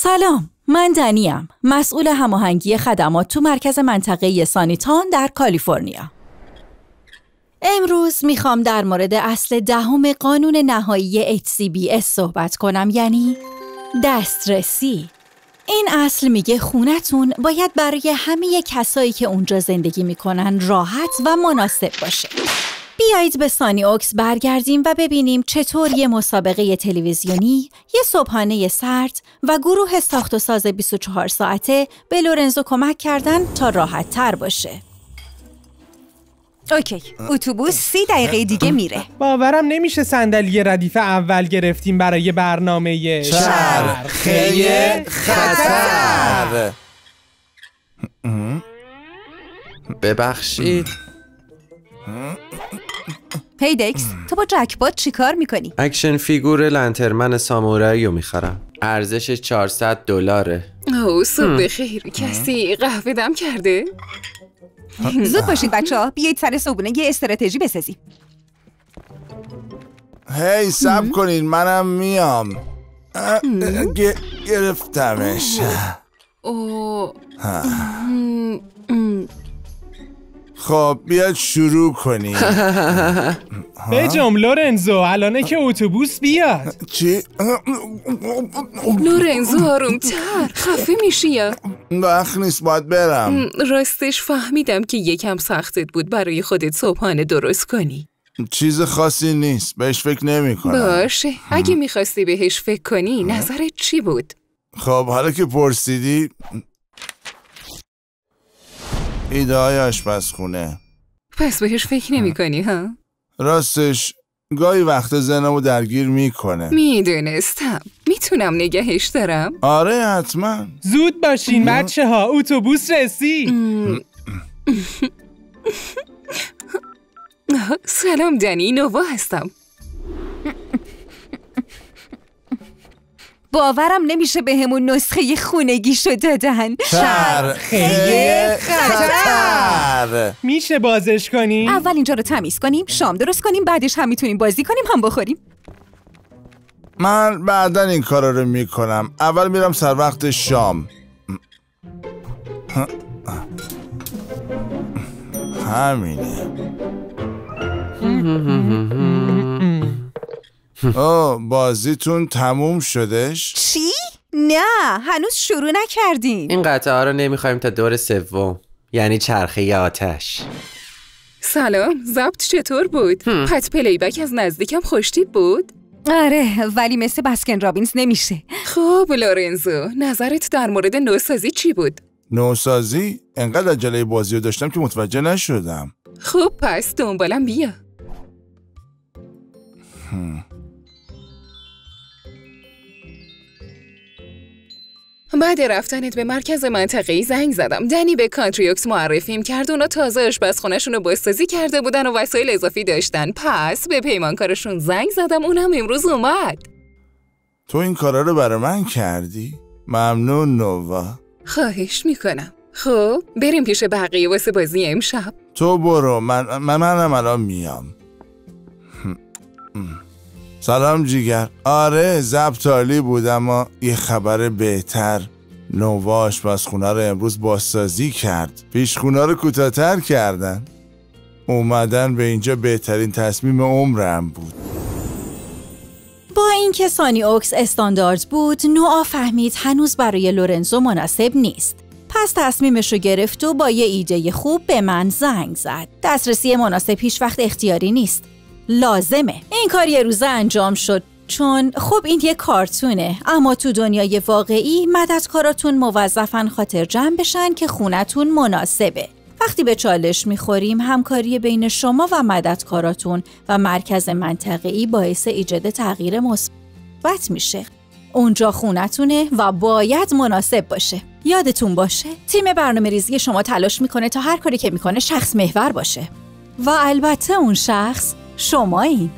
سلام، من دنیم، مسئول هماهنگی خدمات تو مرکز منطقه سانیتان در کالیفرنیا. امروز میخوام در مورد اصل 10 قانون نهایی HCBS صحبت کنم، یعنی دسترسی. این اصل میگه خونتون باید برای همه کسایی که اونجا زندگی میکنن راحت و مناسب باشه. بیایید به سانی اوکس برگردیم و ببینیم چطور یه مسابقه تلویزیونی، یه صبحانه سرد و گروه ساخت و ساز 24 ساعته به لورنزو کمک کردن تا راحت تر باشه. اوکی، اتوبوس 30 دقیقه دیگه میره. باورم نمیشه صندلی ردیف اول گرفتیم برای برنامه چرخه خطر. ببخشید. هی دکس، تو با جکپات چی کار میکنی؟ اکشن فیگور لنترمن سامورایی رو میخرم. ارزشش $400. اوه صبح بخیر. کسی قهوه دم کرده؟ زود باشید بچه‌ها، بیایید سر صبحونه یه استراتژی بسازیم. هی صبر کنین، منم میام. گرفتمش. خب بیاد شروع کنیم. بجم لورنزو، الانه که اتوبوس بیاد. چی؟ لورنزو آرومتر، خفه میشی یا؟ وقت نیست، باید برم. راستش فهمیدم که یکم سختت بود برای خودت صبحانه درست کنی. چیز خاصی نیست، بهش فکر نمی کنم. باشه، اگه میخواستی بهش فکر کنی نظرت چی بود؟ خب حالا که پرسیدی، ایده های آشپزخونه. پس بهش فکر نمی کنی ها؟ راستش گاهی وقت ذهنمو درگیر میکنه. میدونستم. میتونم نگهش دارم؟ آره حتما. زود باشین بچه ها، اتوبوس رسید. سلام دنی، نووا هستم. باورم نمیشه بهمون نسخه خونگیشو دادن. چرخه خطر. میشه بازش کنیم؟ اول اینجا رو تمیز کنیم، شام درست کنیم، بعدش هم میتونیم بازی کنیم هم بخوریم. من بعدن این کارا رو میکنم. اول میرم سر وقت شام. همینه. بازیتون تموم شدش؟ چی؟ نه، هنوز شروع نکردیم. این قطعه ها رو نمیخوایم تا دور سوم، یعنی چرخه آتش. سلام، ضبط چطور بود؟ پت پلی بک از نزدیکم خوشتیپ بود؟ آره، ولی مثل باسکن رابینز نمیشه. خب لورنزو، نظرت در مورد نوسازی چی بود؟ نوسازی؟ انقدر عجله بازی رو داشتم که متوجه نشدم. خب پس دنبالم بیا. بعد رفتنت به مرکز منطقه‌ای زنگ زدم. دنی به کانتریوکس معرفیم کرد. اونا تازه آشپزخونه‌شون رو بازسازی کرده بودن و وسایل اضافی داشتن. پس به پیمانکارشون زنگ زدم، اونم امروز اومد. تو این کارا رو برای من کردی؟ ممنون نووا. خواهش میکنم. خب بریم پیش بقیه واسه بازی امشب. تو برو، منم الان میام. سلام جیگر. آره ضبط عالی بود، اما یه خبر بهتر. نووا آشپزخونه رو امروز بازسازی کرد. پیشخونه رو کوتاه‌تر کردن. اومدن به اینجا بهترین تصمیم عمرم بود. با اینکه سانی اوکس استاندارد بود، نوآ فهمید هنوز برای لورنزو مناسب نیست. پس تصمیمش رو گرفت و با یه ایده خوب به من زنگ زد. دسترسی مناسب هیچ وقت اختیاری نیست، لازمه. این کار یه روزه انجام شد، چون خب این یه کارتونه، اما تو دنیای واقعی مددکاراتون موظفن خاطر جمع بشن که خونتون مناسبه. وقتی به چالش میخوریم، همکاری بین شما و مددکاراتون و مرکز منطقه‌ای باعث ایجاد تغییر مثبت میشه. اونجا خونتونه و باید مناسب باشه. یادتون باشه تیم برنامه‌ریزی شما تلاش میکنه تا هر کاری که میکنه شخص محور باشه و البته اون شخص شمایین.